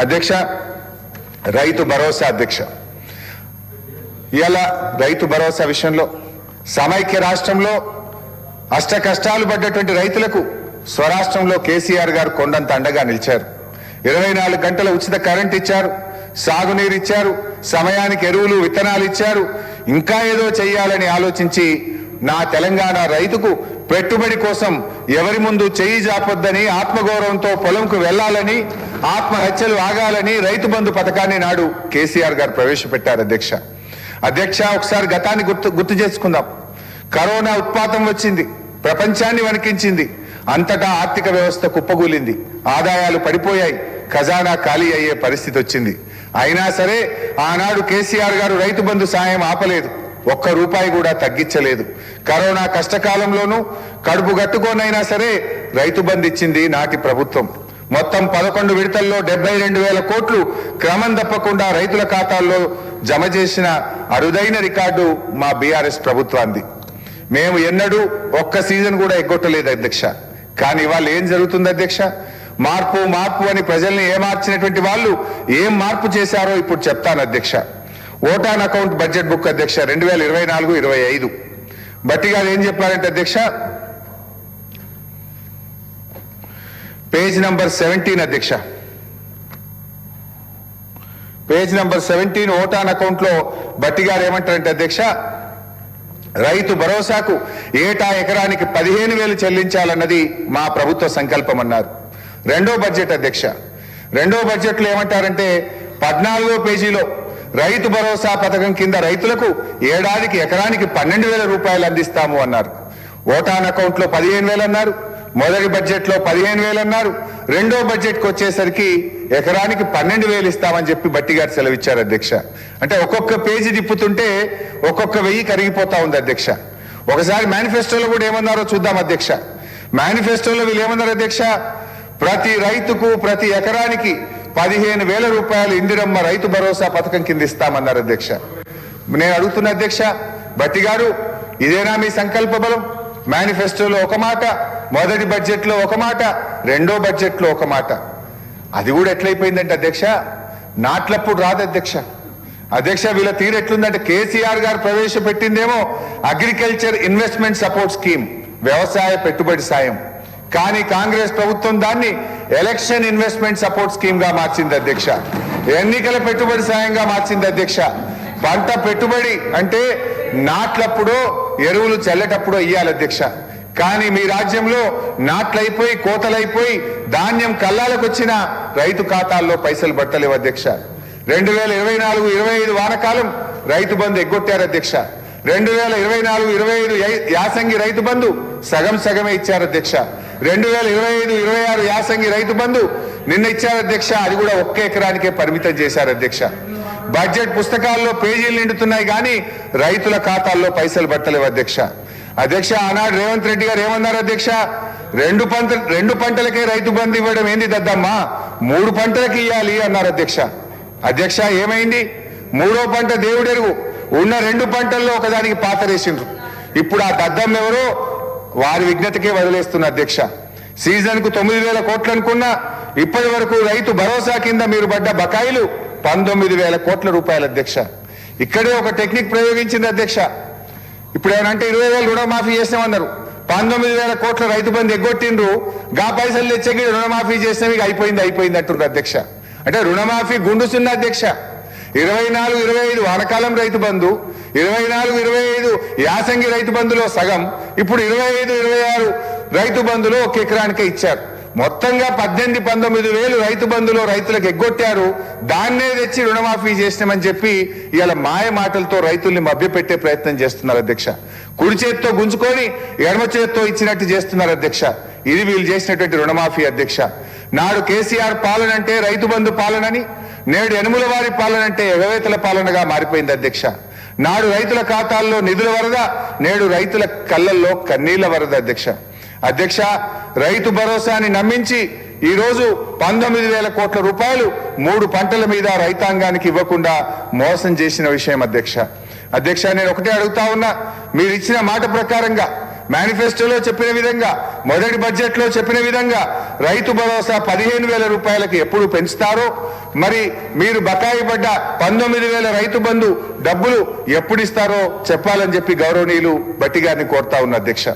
అధ్యక్ష, రైతు భరోసా అధ్యక్ష, ఇవాళ రైతు భరోసా విషయంలో సమైక్య రాష్ట్రంలో అష్ట కష్టాలు పడ్డటువంటి రైతులకు స్వరాష్ట్రంలో కేసీఆర్ గారు కొండంత అండగా నిలిచారు. 24 గంటల ఉచిత కరెంట్ ఇచ్చారు, సాగునీరు ఇచ్చారు, సమయానికి ఎరువులు విత్తనాలు ఇచ్చారు. ఇంకా ఏదో చెయ్యాలని ఆలోచించి నా తెలంగాణ రైతుకు పెట్టుబడి కోసం ఎవరి ముందు చెయ్యి జాపొద్దని, ఆత్మగౌరవంతో పొలంకు వెళ్లాలని, ఆత్మహత్యలు ఆగాలని రైతు బంధు పథకాన్ని నాడు కేసీఆర్ గారు ప్రవేశపెట్టారు. అధ్యక్ష, ఒకసారి గతాన్ని గుర్తు చేసుకుందాం. కరోనా ఉత్పాతం వచ్చింది, ప్రపంచాన్ని వణికించింది, అంతటా ఆర్థిక వ్యవస్థ కుప్పగూలింది, ఆదాయాలు పడిపోయాయి, ఖజానా ఖాళీ అయ్యే పరిస్థితి వచ్చింది. అయినా సరే ఆనాడు కేసీఆర్ గారు రైతు బంధు సాయం ఆపలేదు, ఒక్క రూపాయి కూడా తగ్గించలేదు. కరోనా కష్టకాలంలోనూ కడుపు గట్టుకోనైనా సరే రైతు బంధు ఇచ్చింది నాటి ప్రభుత్వం. మొత్తం 11 విడతల్లో 72,000 కోట్లు క్రమం తప్పకుండా రైతుల ఖాతాల్లో జమ చేసిన అరుదైన రికార్డు మా బీఆర్ఎస్ ప్రభుత్వాన్ని. మేము ఎన్నడూ ఒక్క సీజన్ కూడా ఎగ్గొట్టలేదు అధ్యక్ష. కానీ ఇవాళ ఏం జరుగుతుంది అధ్యక్ష? మార్పు మార్పు అని ప్రజల్ని ఏమార్చినటువంటి వాళ్ళు ఏం మార్పు చేశారో ఇప్పుడు చెప్తాను అధ్యక్ష. ఓటాన్ అకౌంట్ బడ్జెట్ బుక్ అధ్యక్ష 2024-25 బట్టి గారు ఏం చెప్పారంటే అధ్యక్ష, పేజ్ నంబర్ 17 అధ్యక్ష, పేజ్ నంబర్ 17 ఓటాన్ అకౌంట్ లో బట్టి గారు ఏమంటారంటే అధ్యక్ష, రైతు భరోసాకు ఏటా ఎకరానికి 15,000 చెల్లించాలన్నది మా ప్రభుత్వ సంకల్పం అన్నారు. రెండో బడ్జెట్ అధ్యక్ష, రెండో బడ్జెట్ లో ఏమంటారంటే 14వ పేజీలో రైతు భరోసా పథకం కింద రైతులకు ఏడాదికి ఎకరానికి 12,000 రూపాయలు అందిస్తాము అన్నారు. ఓటాన్ అకౌంట్ లో 15,000 అన్నారు, మొదటి బడ్జెట్ లో 15,000 అన్నారు, రెండో బడ్జెట్ కి వచ్చేసరికి ఎకరానికి 12,000 ఇస్తామని చెప్పి బట్టి గారు సెలవిచ్చారు అధ్యక్ష. అంటే ఒక్కొక్క పేజీ తిప్పుతుంటే ఒక్కొక్క 1000 కరిగిపోతా ఉంది అధ్యక్ష. ఒకసారి మేనిఫెస్టోలో కూడా ఏమన్నారో చూద్దాం అధ్యక్ష. మేనిఫెస్టోలో వీళ్ళు ఏమన్నారు అధ్యక్ష, ప్రతి రైతుకు ప్రతి ఎకరానికి 15,000 రూపాయలు ఇందిరమ్మ రైతు భరోసా పథకం కింద ఇస్తామన్నారు అధ్యక్ష. నేను అడుగుతున్న అధ్యక్ష, బట్టి గారు ఇదేనా మీ సంకల్ప బలం? మేనిఫెస్టోలో ఒక మాట, మొదటి బడ్జెట్ లో ఒక మాట, రెండో బడ్జెట్ లో ఒక మాట. అది కూడా ఎట్లయిపోయిందంటే అధ్యక్ష, నాట్లప్పుడు రాదు అధ్యక్ష. అధ్యక్ష, వీళ్ళ తీరు ఎట్లుందంటే కేసీఆర్ గారు ప్రవేశపెట్టిందేమో అగ్రికల్చర్ ఇన్వెస్ట్మెంట్ సపోర్ట్ స్కీమ్, వ్యవసాయ పెట్టుబడి సాయం. కానీ కాంగ్రెస్ ప్రభుత్వం దాన్ని ఎలక్షన్ ఇన్వెస్ట్మెంట్ సపోర్ట్ స్కీమ్ గా మార్చింది అధ్యక్ష, ఎన్నికల పెట్టుబడి సాయంగా మార్చింది అధ్యక్ష. పంట పెట్టుబడి అంటే నాట్లప్పుడు ఎరువులు చల్లేటప్పుడు ఇయ్యాలి అధ్యక్ష. కానీ మీ రాజ్యంలో నాట్లయిపోయి కోతలైపోయి ధాన్యం కల్లాలకు వచ్చిన రైతు ఖాతాల్లో పైసలు పట్టలేవు అధ్యక్ష. 2024-25 వానకాలం రైతు బంధు ఎగ్గొట్టారు అధ్యక్ష. 2024-25 యాసంగి రైతు బంధు సగమే ఇచ్చారు అధ్యక్ష. 2025-26 యాసంగి రైతు బంధు నిన్న ఇచ్చారు అధ్యక్ష, అది కూడా ఒక్క ఎకరానికే పరిమితం చేశారు అధ్యక్ష. బడ్జెట్ పుస్తకాల్లో పేజీలు నిండుతున్నాయి కానీ రైతుల ఖాతాల్లో పైసలు పట్టలేవు అధ్యక్ష. ఆనాడు రేవంత్ రెడ్డి గారు ఏమన్నారు అధ్యక్ష, రెండు పంటలకే రైతు బంధు ఇవ్వడం ఏంది దద్దమ్మా, 3 పంటలకు ఇవ్వాలి అన్నారు అధ్యక్ష. ఏమైంది? 3వ పంట దేవుడెరుగు, ఉన్న 2 పంటల్లో ఒకదానికి పాతరేసిండ్రు. ఇప్పుడు ఆ దద్దమ్మ ఎవరో వారి విజ్ఞతకే వదిలేస్తున్న అధ్యక్ష. సీజన్ కు 9,000 కోట్లు అనుకున్నా ఇప్పటి వరకు రైతు భరోసా కింద మీరు పడ్డ బకాయిలు 19,000 కోట్ల రూపాయలు అధ్యక్ష. ఇక్కడే ఒక టెక్నిక్ ప్రయోగించింది అధ్యక్ష. ఇప్పుడు ఏమంటే 20,000 రుణమాఫీ చేసినామన్నారు, 19,000 కోట్ల రైతు బంధు ఎగ్గొట్టిండ్రు, గా పైసలు తెచ్చకి రుణమాఫీ చేసినవి అయిపోయింది అంటున్నారు అధ్యక్ష. అంటే రుణమాఫీ గుండుసున్న అధ్యక్ష. 24-25 వానకాలం రైతు బంధు, 24-25 యాసంగి రైతు బంధులో సగం, ఇప్పుడు 25-26 రైతు బంధులో ఒక ఎకరానికే ఇచ్చారు. మొత్తంగా 18-19 రైతు బంధులో రైతులకు ఎగ్గొట్టారు. దాన్నే తెచ్చి రుణమాఫీ చేసినామని చెప్పి ఇవాళ మాయ మాటలతో రైతుల్ని మభ్యపెట్టే ప్రయత్నం చేస్తున్నారు అధ్యక్ష. కుడి చేత్తో గుంజుకొని ఎడమ చేత్తో ఇచ్చినట్టు చేస్తున్నారు అధ్యక్ష. ఇది వీళ్ళు చేసినటువంటి రుణమాఫీ అధ్యక్ష. నాడు కేసీఆర్ పాలన అంటే రైతు బంధు పాలనని, నేడు యనుమల వారి పాలన అంటే ఎగవేతల పాలనగా మారిపోయింది అధ్యక్ష. నాడు రైతుల ఖాతాల్లో నిధుల వరద, నేడు రైతుల కళ్ళల్లో కన్నీళ్ల వరద అధ్యక్ష. రైతు భరోసాని నమ్మించి ఈ రోజు 19,000 కోట్ల రూపాయలు 3 పంటల మీద రైతాంగానికి ఇవ్వకుండా మోసం చేసిన విషయం అధ్యక్ష. నేను ఒకటే అడుగుతా ఉన్నా, మీరు ఇచ్చిన మాట ప్రకారంగా మేనిఫెస్టోలో చెప్పిన విధంగా మొదటి బడ్జెట్లో చెప్పిన విధంగా రైతు భరోసా 15,000 రూపాయలకి ఎప్పుడు పెంచుతారో, మరి మీరు బకాయి పడ్డ 19,000 రైతు బంధు డబ్బులు ఎప్పుడు ఇస్తారో చెప్పాలని చెప్పి గౌరవనీయులు భట్టి గారిని కోరుతా ఉన్న అధ్యక్ష.